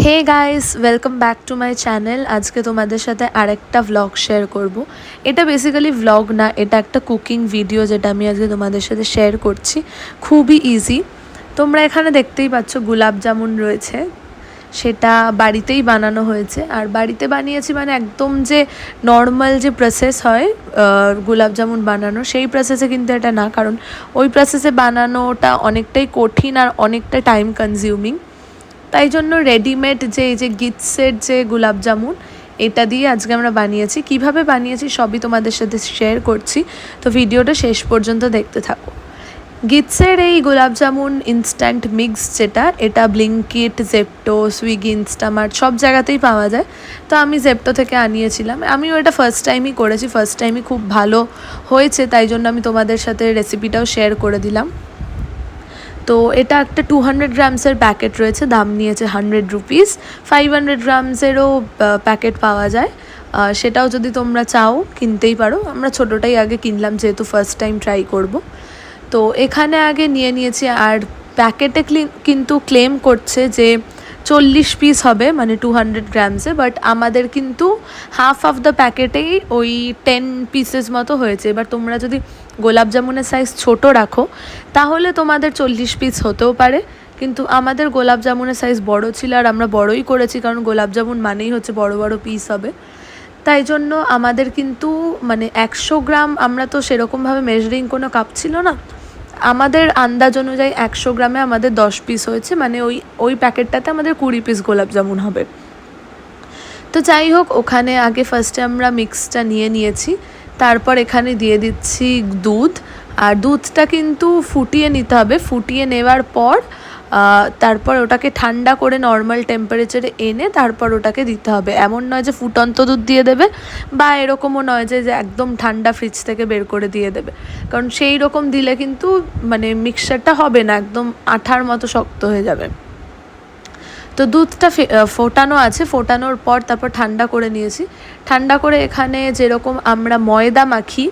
Hey guys, welcome back to my channel. আজকে তোমাদের সাথে আরেকটা ভ্লগ শেয়ার করব। এটা বেসিক্যালি ভ্লগ না, এটা একটা কুকিং ভিডিও যেটা আমি আজকে তোমাদের সাথে শেয়ার করছি। খুবই ইজি। তোমরা এখানে দেখতেই পাচ্ছ গোলাপ জামুন রয়েছে, সেটা বাড়িতেই বানানো হয়েছে। আর বাড়িতে বানিয়েছি মানে একদম যে নর্মাল যে প্রসেস হয় গোলাপ জামুন বানানো, সেই প্রসেসে কিন্তু এটা না, কারণ ওই প্রসেসে বানানোটা অনেকটাই কঠিন আর অনেকটা টাইম কনজিউমিং। তাই জন্য রেডিমেড যে এই যে গিটসের যে গোলাপ জামুন, এটা দিয়ে আজকে আমরা বানিয়েছি। কিভাবে বানিয়েছি সবই তোমাদের সাথে শেয়ার করছি, তো ভিডিওটা শেষ পর্যন্ত দেখতে থাকো। গিটসের এই গোলাপ জামুন ইনস্ট্যান্ট মিক্স যেটা, এটা ব্লিঙ্কিট, জেপ্টো, সুইগি, ইনস্টামার্ট সব জায়গাতেই পাওয়া যায়। তো আমি জেপ্টো থেকে আনিয়েছিলাম। আমিও এটা ফার্স্ট টাইমই করেছি, ফার্স্ট টাইমই খুব ভালো হয়েছে, তাই জন্য আমি তোমাদের সাথে রেসিপিটাও শেয়ার করে দিলাম। তো এটা একটা 200 গ্রামসের প্যাকেট রয়েছে, দাম নিয়েছে 100 রুপিস। 500 গ্রামসেরও প্যাকেট পাওয়া যায়, সেটাও যদি তোমরা চাও কিনতেই পারো। আমরা ছোটোটাই আগে কিনলাম যেহেতু ফার্স্ট টাইম ট্রাই করব। তো এখানে আগে নিয়ে নিয়েছি। আর প্যাকেটে কিন্তু ক্লেম করছে যে 40 পিস হবে, মানে 200 গ্রামসে, বাট আমাদের কিন্তু হাফ অফ দ্য প্যাকেটেই ওই 10 পিসেস মতো হয়েছে। এবার তোমরা যদি গোলাপ জামুনের সাইজ ছোট রাখো তাহলে তোমাদের 40 পিস হতেও পারে, কিন্তু আমাদের গোলাপ জামুনের সাইজ বড় ছিল আর আমরা বড়ই করেছি, কারণ গোলাপ জামুন মানেই হচ্ছে বড় বড় পিস হবে। তাই জন্য আমাদের কিন্তু মানে 100 গ্রাম, আমরা তো সেরকমভাবে মেজারিং কোনো কাপ ছিল না, আমাদের আন্দাজ অনুযায়ী 100 গ্রামে আমাদের 10 পিস হয়েছে, মানে ওই প্যাকেটটাতে আমাদের 20 পিস গোলাপ জামুন হবে। তো যাই হোক, ওখানে আগে ফার্স্টে আমরা মিক্সটা নিয়ে নিয়েছি। তারপর এখানে দিয়ে দিচ্ছি দুধ। আর দুধটা কিন্তু ফুটিয়ে নিতে হবে। ফুটিয়ে নেওয়ার পর তারপর ওটাকে ঠান্ডা করে নর্মাল টেম্পারেচারে এনে তারপর ওটাকে দিতে হবে। এমন নয় যে ফুটন্ত দুধ দিয়ে দেবে, বা এরকমও নয় যে একদম ঠান্ডা ফ্রিজ থেকে বের করে দিয়ে দেবে, কারণ সেই রকম দিলে কিন্তু মানে মিক্সচারটা হবে না, একদম আঠার মতো শক্ত হয়ে যাবে। তো দুধটা ফোটানো আছে, ফোটানোর পর তারপর ঠান্ডা করে নিয়েছি। ঠান্ডা করে এখানে যেরকম আমরা ময়দা মাখি,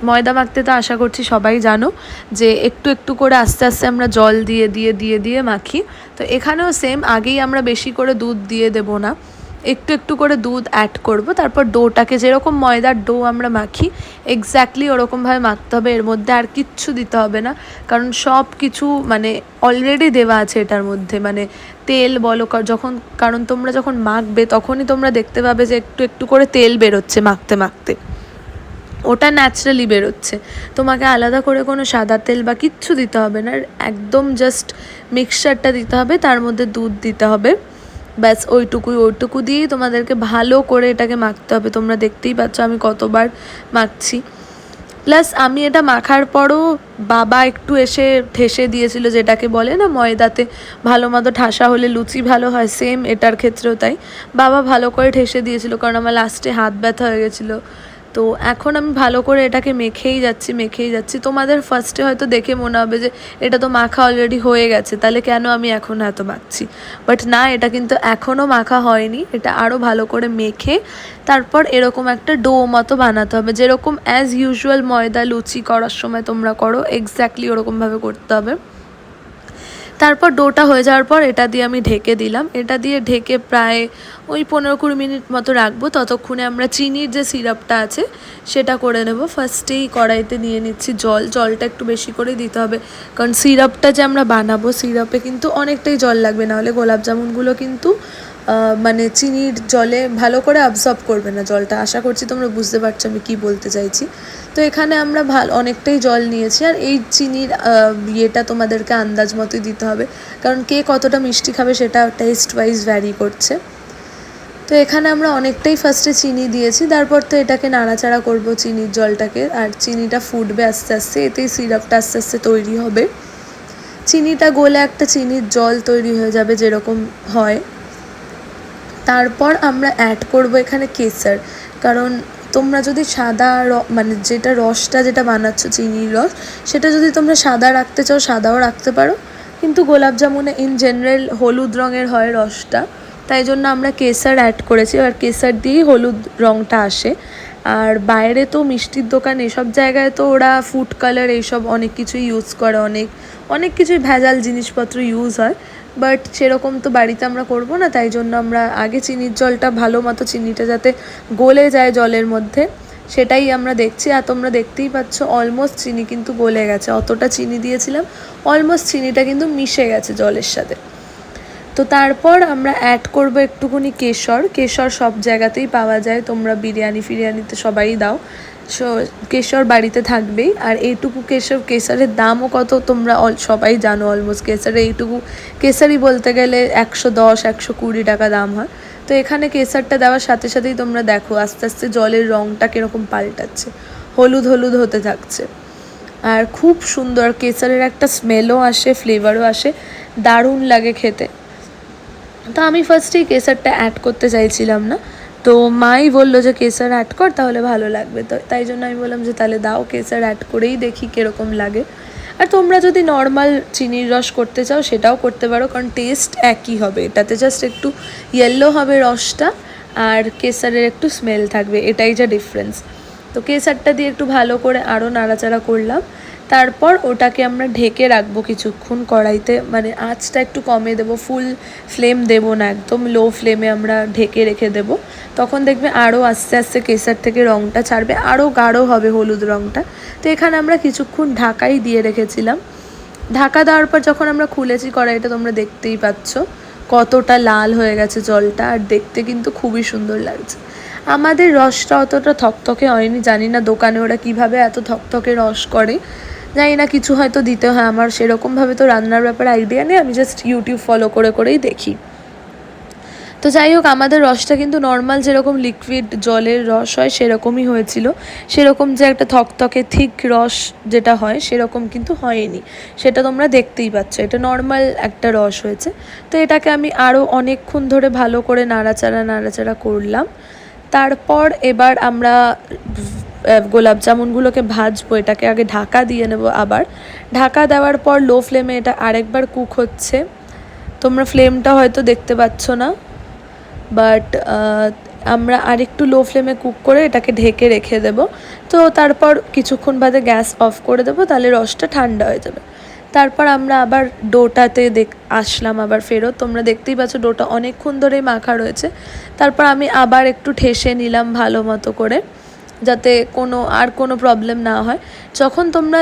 ময়দা মাখতে তো আশা করছি সবাই জানো যে একটু একটু করে আস্তে আস্তে আমরা জল দিয়ে দিয়ে দিয়ে দিয়ে মাখি। তো এখানেও সেম, আগেই আমরা বেশি করে দুধ দিয়ে দেবো না, একটু একটু করে দুধ অ্যাড করব। তারপর ডোটাকে যেরকম ময়দার ডো আমরা মাখি এক্স্যাক্টলি ওরকমভাবে মাখতে হবে। এর মধ্যে আর কিচ্ছু দিতে হবে না, কারণ সব কিছু মানে অলরেডি দেওয়া আছে এটার মধ্যে, মানে তেল বলো যখন, কারণ তোমরা যখন মাখবে তখনই তোমরা দেখতে পাবে যে একটু একটু করে তেল বেরোচ্ছে মাখতে মাখতে, ওটা ন্যাচারালি বেরোচ্ছে। তোমাকে আলাদা করে কোনো সাদা তেল বা কিচ্ছু দিতে হবে না, একদম জাস্ট মিক্সচারটা দিতে হবে, তার মধ্যে দুধ দিতে হবে, ব্যাস ওইটুকু দিয়েই তোমাদেরকে ভালো করে এটাকে মাখতে হবে। তোমরা দেখতেই পাচ্ছ আমি কতবার মাখছি। প্লাস আমি এটা মাখার পরও বাবা একটু এসে ঠেসে দিয়েছিল, যেটাকে বলে না ময়দাতে ভালো মতো ঠাসা হলে লুচি ভালো হয়, সেম এটার ক্ষেত্রেও তাই। বাবা ভালো করে ঠেসে দিয়েছিল, কারণ আমার লাস্টে হাত ব্যথা হয়ে গেছিলো। তো এখন আমি ভালো করে এটাকে মেখেই যাচ্ছি। তোমাদের ফার্স্টে হয়তো দেখে মনে হবে যে এটা তো মাখা অলরেডি হয়ে গেছে, তাহলে কেন আমি এখন এত মাখছি, বাট না, এটা কিন্তু এখনও মাখা হয়নি। এটা আরও ভালো করে মেখে তারপর এরকম একটা ডো মতো বানাতে হবে, যেরকম অ্যাজ ইউজুয়াল ময়দা লুচি করার সময় তোমরা করো, এক্স্যাক্টলি ওরকমভাবে করতে হবে। তারপর ডোটা হয়ে যাওয়ার পর এটা দিয়ে আমি ঢেকে দিলাম। এটা দিয়ে ঢেকে প্রায় ওই 15-20 মিনিট মতো রাখবো। ততক্ষণে আমরা চিনির যে সিরাপটা আছে সেটা করে নেব। ফার্স্টেই কড়াইতে নিয়ে নিচ্ছি জলটা একটু বেশি করে দিতে হবে, কারণ সিরাপটা যে আমরা বানাবো সিরাপে কিন্তু অনেকটাই জল লাগবে, নাহলে গোলাপ জামুনগুলো কিন্তু মানে চিনির জলে ভালো করে অ্যাবসর্ব করবে না জলটা। আশা করছি তোমরা বুঝতে পারছো আমি কি বলতে চাইছি। তো এখানে আমরা অনেকটাই জল নিয়েছি। আর এই চিনির ইয়েটা তোমাদেরকে আন্দাজ মতোই দিতে হবে, কারণ কে কতটা মিষ্টি খাবে সেটা টেস্ট ওয়াইজ ভ্যারি করছে। তো এখানে আমরা অনেকটাই ফার্স্টে চিনি দিয়েছি, তারপর তো এটাকে নাড়াচাড়া করব চিনির জলটাকে, আর চিনিটা ফুটবে আস্তে আস্তে, এতেই সিরাপটা আস্তে আস্তে তৈরি হবে। চিনিটা গলে একটা চিনির জল তৈরি হয়ে যাবে যেরকম হয়। তারপর আমরা অ্যাড করব এখানে কেসার, কারণ তোমরা যদি সাদা মানে যেটা রসটা যেটা বানাচ্ছ চিনির রস, সেটা যদি তোমরা সাদা রাখতে চাও সাদাও রাখতে পারো, কিন্তু গোলাপ জামুনে ইন জেনারেল হলুদ রঙের হয় রসটা, তাই জন্য আমরা কেসার অ্যাড করেছি। আর কেসার দিয়েই হলুদ রঙটা আসে। আর বাইরে তো মিষ্টির দোকান এসব জায়গায় তো ওরা ফুড কালার এইসব অনেক কিছুই ইউজ করে, অনেক কিছুই ভেজাল জিনিসপত্র ইউজ হয়, বাট সেরকম তো বাড়িতে আমরা করব না, তাই জন্য আমরা আগে চিনির জলটা ভালো মতো চিনিটা যাতে গলে যায় জলের মধ্যে সেটাই আমরা দেখছি। আর তোমরা দেখতেই পাচ্ছ অলমোস্ট চিনি কিন্তু গলে গেছে, অতটা চিনি দিয়েছিলাম অলমোস্ট চিনিটা কিন্তু মিশে গেছে জলের সাথে। তো তারপর আমরা অ্যাড করব একটুখানি কেশর। কেশর সব জায়গাতেই পাওয়া যায়, তোমরা বিরিয়ানি ফিরিয়ানিতে সবাই দাও, সো কেশর বাড়িতে থাকবেই। আর এইটুকু কেশরের দামও কত তোমরা সবাই জানো, অলমোস্ট কেশরের এইটুকু কেশরই বলতে গেলে 110-120 টাকা দাম হয়। তো এখানে কেশরটা দেওয়ার সাথে সাথেই তোমরা দেখো আস্তে আস্তে জলের রঙটা কীরকম পাল্টাচ্ছে, হলুদ হলুদ হতে থাকছে। আর খুব সুন্দর কেশরের একটা স্মেলও আসে, ফ্লেভারও আসে, দারুণ লাগে খেতে। তো আমি ফার্স্টেই কেশরটা অ্যাড করতে চাইছিলাম না, তো মাই বললো যে কেশর অ্যাড কর তাহলে ভালো লাগবে। তো তাই জন্য আমি বললাম যে তাহলে দাও, কেশর অ্যাড করেই দেখি কীরকম লাগে। আর তোমরা যদি নর্মাল চিনির রস করতে চাও সেটাও করতে পারো, কারণ টেস্ট একই হবে, এটাতে জাস্ট একটু ইয়েলো হবে রসটা আর কেশরের একটু স্মেল থাকবে, এটাই যা ডিফারেন্স। তো কেশরটা দিয়ে একটু ভালো করে আরও নাড়াচাড়া করলাম। তারপর ওটাকে আমরা ঢেকে রাখবো কিছুক্ষণ কড়াইতে, মানে আঁচটা একটু কমে দেবো, ফুল ফ্লেম দেবো না, একদম লো ফ্লেমে আমরা ঢেকে রেখে দেবো। তখন দেখবে আরও আস্তে আস্তে কেশর থেকে রঙটা ছাড়বে, আরও গাঢ় হবে হলুদ রঙটা। তো এখানে আমরা কিছুক্ষণ ঢাকাই দিয়ে রেখেছিলাম। ঢাকা দেওয়ার পর যখন আমরা খুলেছি কড়াইটা, তোমরা দেখতেই পাচ্ছ কতটা লাল হয়ে গেছে জলটা, আর দেখতে কিন্তু খুবই সুন্দর লাগছে। আমাদের রসটা অতটা থকথকে হয়নি, জানি না দোকানে ওরা কীভাবে এত থকথকে রস করে, জানি না কিছু হয়তো দিতে হয়, আমার সেরকমভাবে তো রান্নার ব্যাপারে আইডিয়া নেই, আমি জাস্ট ইউটিউব ফলো করেই দেখি। তো যাই হোক, আমাদের রসটা কিন্তু নর্মাল যেরকম লিকুইড জলের রস হয় সেরকমই হয়েছিল, সেরকম যে একটা থকথকে থিক রস যেটা হয় সেরকম কিন্তু হয়নি, সেটা তোমরা দেখতেই পাচ্ছ, এটা নর্মাল একটা রস হয়েছে। তো এটাকে আমি আরও অনেকক্ষণ ধরে ভালো করে নাড়াচাড়া করলাম। তারপর এবার আমরা গোলাপ জামুনগুলোকে ভাজবো, এটাকে আগে ঢাকা দিয়ে নেব। আবার ঢাকা দেওয়ার পর লো ফ্লেমে এটা আরেকবার কুক হচ্ছে, তোমরা ফ্লেমটা হয়তো দেখতে পাচ্ছ না, বাট আমরা আরেকটু লো ফ্লেমে কুক করে এটাকে ঢেকে রেখে দেব। তো তারপর কিছুক্ষণ বাদে গ্যাস অফ করে দেবো, তাহলে রসটা ঠান্ডা হয়ে যাবে। তারপর আমরা আবার ডোটাতে আসলাম আবার ফেরত, তোমরা দেখতেই পাচ্ছ ডোটা অনেকক্ষণ ধরেই মাখা রয়েছে। তারপর আমি আবার একটু ঠেসে নিলাম ভালো মতো করে, যাতে কোনো প্রবলেম না হয়। যখন তোমরা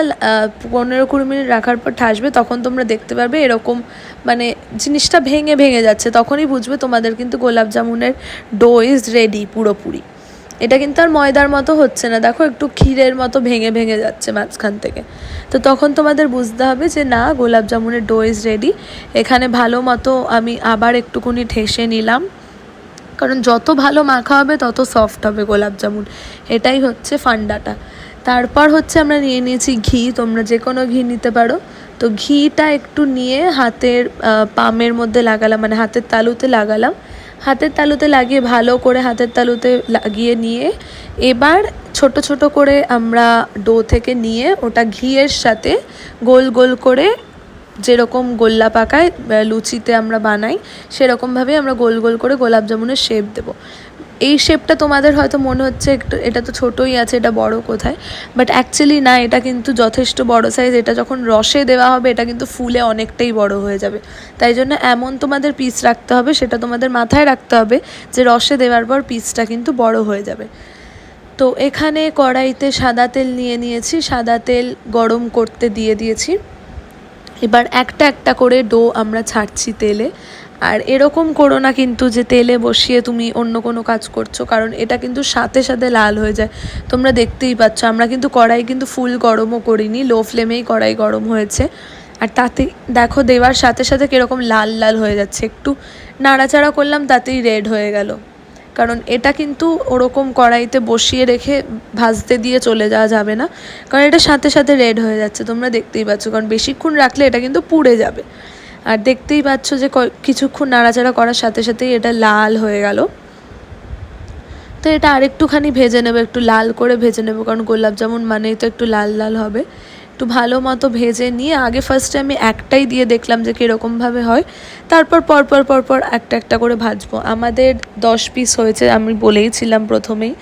15-20 মিনিট রাখার পর ঠাসবে, তখন তোমরা দেখতে পারবে এরকম মানে জিনিসটা ভেঙে যাচ্ছে, তখনই বুঝবে তোমাদের কিন্তু গোলাপ জামুনের ডো ইজ রেডি পুরোপুরি। এটা কিন্তু আর ময়দার মতো হচ্ছে না, দেখো একটু ক্ষীরের মতো ভেঙে যাচ্ছে মাঝখান থেকে। তো তখন তোমাদের বুঝতে হবে যে না, গোলাপ জামুনের ডো ইজ রেডি। এখানে ভালো মতো আমি আবার একটুখানি ঠেসে নিলাম, কারণ যত ভালো মাখা হবে তত সফট হবে গোলাপ জামুন, এটাই হচ্ছে ফান্ডাটা। তারপর হচ্ছে আমরা নিয়েছি ঘি, তোমরা যে কোনো ঘি নিতে পারো। তো ঘিটা একটু নিয়ে হাতের পামের মধ্যে লাগালাম, মানে হাতের তালুতে লাগালাম। হাতের তালুতে লাগিয়ে ভালো করে হাতের তালুতে লাগিয়ে নিয়ে এবার ছোট ছোট করে আমরা ডো থেকে নিয়ে ওটা ঘিয়ের সাথে গোল গোল করে, যেরকম গোল্লা পাকায় লুচিতে আমরা বানাই সেরকমভাবে আমরা গোল গোল করে গোলাপ জামুনের শেপ দেবো। এই শেপটা তোমাদের হয়তো মনে হচ্ছে একটু এটা তো ছোটোই আছে, এটা বড় কোথায়, বাট অ্যাকচুয়ালি না, এটা কিন্তু যথেষ্ট বড় সাইজ। এটা যখন রসে দেওয়া হবে এটা কিন্তু ফুলে অনেকটাই বড় হয়ে যাবে, তাই জন্য এমন তোমাদের পিস রাখতে হবে, সেটা তোমাদের মাথায় রাখতে হবে যে রসে দেওয়ার পর পিসটা কিন্তু বড় হয়ে যাবে। তো এখানে কড়াইতে সাদা তেল নিয়েছি, সাদা তেল গরম করতে দিয়েছি। এবার একটা একটা করে ডো আমরা ছাড়ছি তেলে। আর এরকম করো না কিন্তু যে তেলে বসিয়ে তুমি অন্য কোনো কাজ করছো, কারণ এটা কিন্তু সাথে সাথে লাল হয়ে যায়, তোমরা দেখতেই পাচ্ছ। আমরা কিন্তু কড়াই কিন্তু ফুল গরমও করিনি, লো ফ্লেমেই কড়াই গরম হয়েছে। আর তাতে দেখো দেওয়ার সাথে সাথে কীরকম লাল লাল হয়ে যাচ্ছে, একটু নাড়াচাড়া করলাম তাতেই রেড হয়ে গেল। কারণ এটা কিন্তু ওরকম কড়াইতে বসিয়ে রেখে ভাজতে দিয়ে চলে যাওয়া যাবে না, কারণ এটা সাথে সাথে রেড হয়ে যাচ্ছে, তোমরা দেখতেই পাচ্ছ। কারণ বেশিক্ষণ রাখলে এটা কিন্তু পুড়ে যাবে। আর দেখতেই পাচ্ছ যে কিছুক্ষণ নাড়াচাড়া করার সাথে সাথেই এটা লাল হয়ে গেল। তো এটা আরেকটুখানি ভেজে নেবো, একটু লাল করে ভেজে নেবো, কারণ গোলাপ জামুন মানেই তো একটু লাল লাল হবে। একটু ভালো মতো ভেজে নিয়ে আগে ফার্স্টে আমি একটাই দিয়ে দেখলাম যে কীরকমভাবে হয়, তারপর পরপর একটা একটা করে ভাজবো। আমাদের 10 পিস হয়েছে, আমি বলেইছিলাম প্রথমেই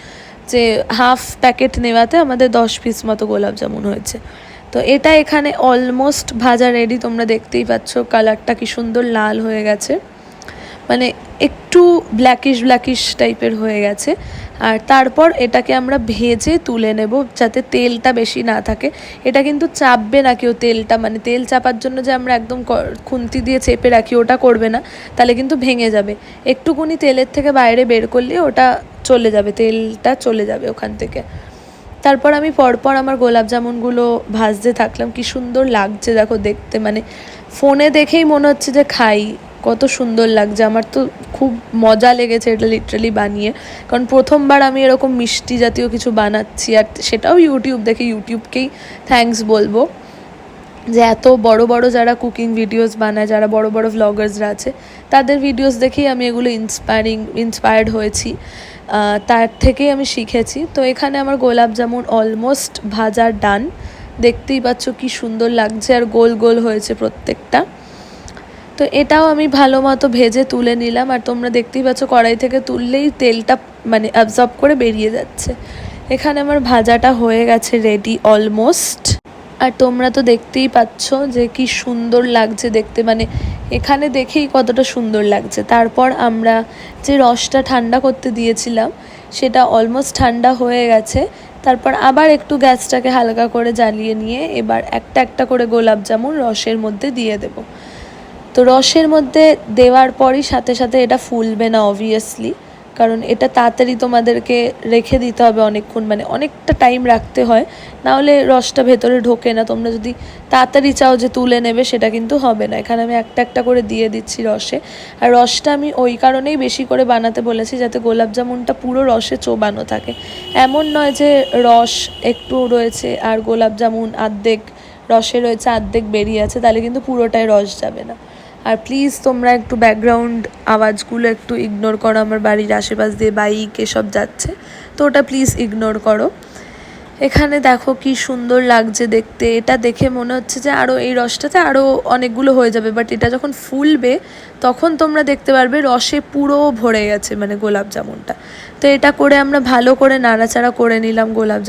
যে হাফ প্যাকেট নেওয়াতে আমাদের 10 পিস মতো গোলাপ জামুন হয়েছে। তো এটা এখানে অলমোস্ট ভাজা রেডি, তোমরা দেখতেই পাচ্ছ কালারটা কি সুন্দর লাল হয়ে গেছে, মানে একটু ব্ল্যাকিশ টাইপের হয়ে গেছে। আর তারপর এটাকে আমরা ভেজে তুলে নেব যাতে তেলটা বেশি না থাকে। এটা কিন্তু চাপবে না কেউ তেলটা, মানে তেল চাপার জন্য যে আমরা একদম খুন্তি দিয়ে চেপে রাখি ওটা করবে না, তাহলে কিন্তু ভেঙে যাবে। একটুকুনি তেলের থেকে বাইরে বের করলে ওটা চলে যাবে, তেলটা চলে যাবে ওখান থেকে। তারপর আমি পরপর আমার গোলাপ জামুনগুলো ভাজতে থাকলাম। কি সুন্দর লাগছে দেখো দেখতে, মানে ফোনে দেখেই মনে হচ্ছে যে খাই, কত সুন্দর লাগছে। আমার তো খুব মজা লেগেছে এটা লিটারালি বানিয়ে, কারণ প্রথমবার আমি এরকম মিষ্টি জাতীয় কিছু বানাচ্ছি, আর সেটাও ইউটিউব দেখে। ইউটিউবকেই থ্যাঙ্কস বলবো যে এত বড় বড় যারা কুকিং ভিডিওস বানায়, যারা বড় বড় ভ্লগার্সরা আছে, তাদের ভিডিওস দেখেই আমি এগুলো ইন্সপায়ার্ড হয়েছি, তার থেকেই আমি শিখেছি। তো এখানে আমার গোলাপ জামুন অলমোস্ট ভাজা ডান, দেখতেই পাচ্ছ কি সুন্দর লাগছে, আর গোল গোল হয়েছে প্রত্যেকটা। তো এটাও আমি ভালো মতো ভেজে তুলে নিলাম, আর তোমরা দেখতেই পাচ্ছ কড়াই থেকে তুললেই তেলটা মানে অ্যাবজর্ব করে বেরিয়ে যাচ্ছে। এখানে আমার ভাজাটা হয়ে গেছে রেডি অলমোস্ট, আর তোমরা তো দেখতেই পাচ্ছ যে কি সুন্দর লাগছে দেখতে, মানে এখানে দেখেই কতটা সুন্দর লাগছে। তারপর আমরা যে রসটা ঠান্ডা করতে দিয়েছিলাম সেটা অলমোস্ট ঠান্ডা হয়ে গেছে। তারপর আবার একটু গ্যাসটাকে হালকা করে জ্বালিয়ে নিয়ে এবার একটা একটা করে গোলাপ জামুন রসের মধ্যে দিয়ে দেব। তো রসের মধ্যে দেওয়ার পরই সাথে সাথে এটা ফুলবে না অবভিয়াসলি, কারণ এটা তাড়াতাড়ি তোমাদেরকে রেখে দিতে হবে অনেকক্ষণ, মানে অনেকটা টাইম রাখতে হয়, নাহলে রসটা ভেতরে ঢোকে না। তোমরা যদি তাড়াতাড়ি চাও যে তুলে নেবে, সেটা কিন্তু হবে না। এখানে আমি একটা একটা করে দিয়ে দিচ্ছি রসে, আর রসটা আমি ওই কারণেই বেশি করে বানাতে বলেছি যাতে গোলাপ জামুনটা পুরো রসে চোবানো থাকে। এমন নয় যে রস একটু রয়েছে আর গোলাপ জামুন আর্ধেক রসে রয়েছে আর্ধেক বেরিয়ে আছে, তাহলে কিন্তু পুরোটাই রস যাবে না। আর প্লিজ তোমরা একটু ব্যাকগ্রাউন্ড আওয়াজগুলো একটু ইগনোর করো, আমার বাড়ির আশেপাশ দিয়ে বাইক এসব যাচ্ছে, তো ওটা প্লিজ ইগনোর করো। এখানে দেখো কি সুন্দর লাগছে দেখতে, এটা দেখে মনে হচ্ছে যে আরও এই রসটাতে আরও অনেকগুলো হয়ে যাবে, বাট এটা যখন ফুলবে তখন তোমরা দেখতে পারবে রসে পুরো ভরে গেছে মানে গোলাপ জামুনটা। তো এটা করে আমরা ভালো করে নাড়াচাড়া করে নিলাম গোলাপ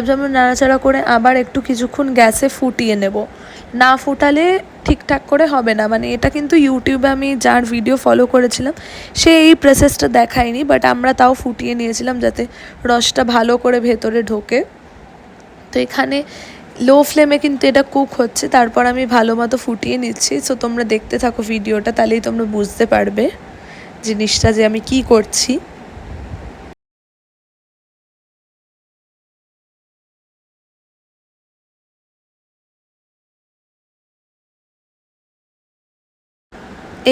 জামুন নাড়াচাড়া করে আবার একটু কিছুক্ষণ গ্যাসে ফুটিয়ে নেব। না ফুটালে ঠিকঠাক করে হবে না, মানে এটা কিন্তু ইউটিউবে আমি যার ভিডিও ফলো করেছিলাম সে এই প্রসেসটা দেখায়নি, বাট আমরা তাও ফুটিয়ে নিয়েছিলাম যাতে রসটা ভালো করে ভেতরে ঢোকে। তো এখানে লো ফ্লেমে কিন্তু এটা কুক হচ্ছে, তারপর আমি ভালো মতো ফুটিয়ে নিচ্ছি। সো তোমরা দেখতে থাকো ভিডিওটা, তাহলেই তোমরা বুঝতে পারবে জিনিসটা যে আমি কি করছি।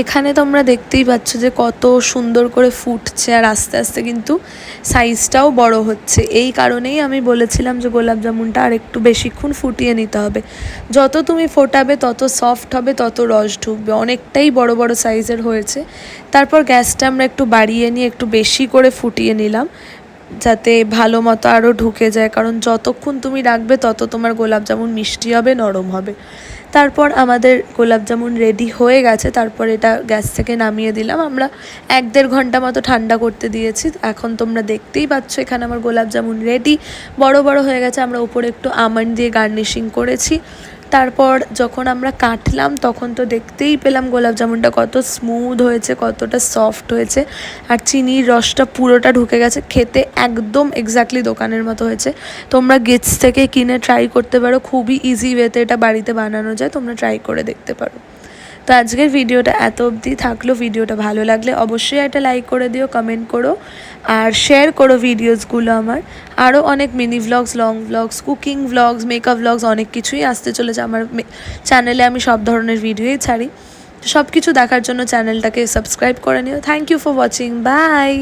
এখানে তোমরা দেখতেই পাচ্ছ যে কত সুন্দর করে ফুটছে, আর আস্তে আস্তে কিন্তু সাইজটাও বড় হচ্ছে। এই কারণেই আমি বলেছিলাম যে গোলাপ জামুনটা আর একটু বেশিক্ষণ ফুটিয়ে নিতে হবে। যত তুমি ফোটাবে তত সফট হবে, তত রস ঢুকবে। অনেকটাই বড় বড় সাইজের হয়েছে। তারপর গ্যাসটা আমরা একটু বাড়িয়ে নিয়ে একটু বেশি করে ফুটিয়ে নিলাম যাতে ভালো মতো আরও ঢুকে যায়, কারণ যতক্ষণ তুমি রাখবে তত তোমার গোলাপ জামুন মিষ্টি হবে, নরম হবে। তারপর আমাদের গোলাপ জামুন রেডি হয়ে গেছে, তারপর এটা গ্যাস থেকে নামিয়ে দিলাম। আমরা 1-1.5 ঘন্টা মতো ঠান্ডা করতে দিয়েছি। এখন তোমরা দেখতেই পাচ্ছ এখানে আমার গোলাপ জামুন রেডি, বড় বড় হয়ে গেছে। আমরা উপরে একটু আমন্ড দিয়ে গার্নিশিং করেছি। তারপর যখন আমরা কাটলাম তখন তো দেখতেই পেলাম গোলাপ জামুনটা কত স্মুথ হয়েছে, কতটা সফট হয়েছে, আর চিনির রসটা পুরোটা ঢুকে গেছে। খেতে একদম এক্স্যাক্টলি দোকানের মতো হয়েছে। তোমরা গেটস থেকে কিনে ট্রাই করতে পারো, খুবই ইজি ওয়েতে এটা বাড়িতে বানানো যায়, তোমরা ট্রাই করে দেখতে পারো। তো আজকের ভিডিওটা এত অবধি থাকলো। ভিডিওটা ভালো লাগলে অবশ্যই একটা লাইক করে দিও, কমেন্ট করো, আর শেয়ার করো ভিডিওসগুলো আমার। আরও অনেক mini vlogs, long vlogs, cooking vlogs, makeup vlogs অনেক কিছুই আসতে চলেছে আমার চ্যানেলে। আমি সব ধরনের ভিডিওই ছাড়ি। সব কিছু দেখার জন্য চ্যানেলটাকে সাবস্ক্রাইব করে নিও। Thank you for watching, by.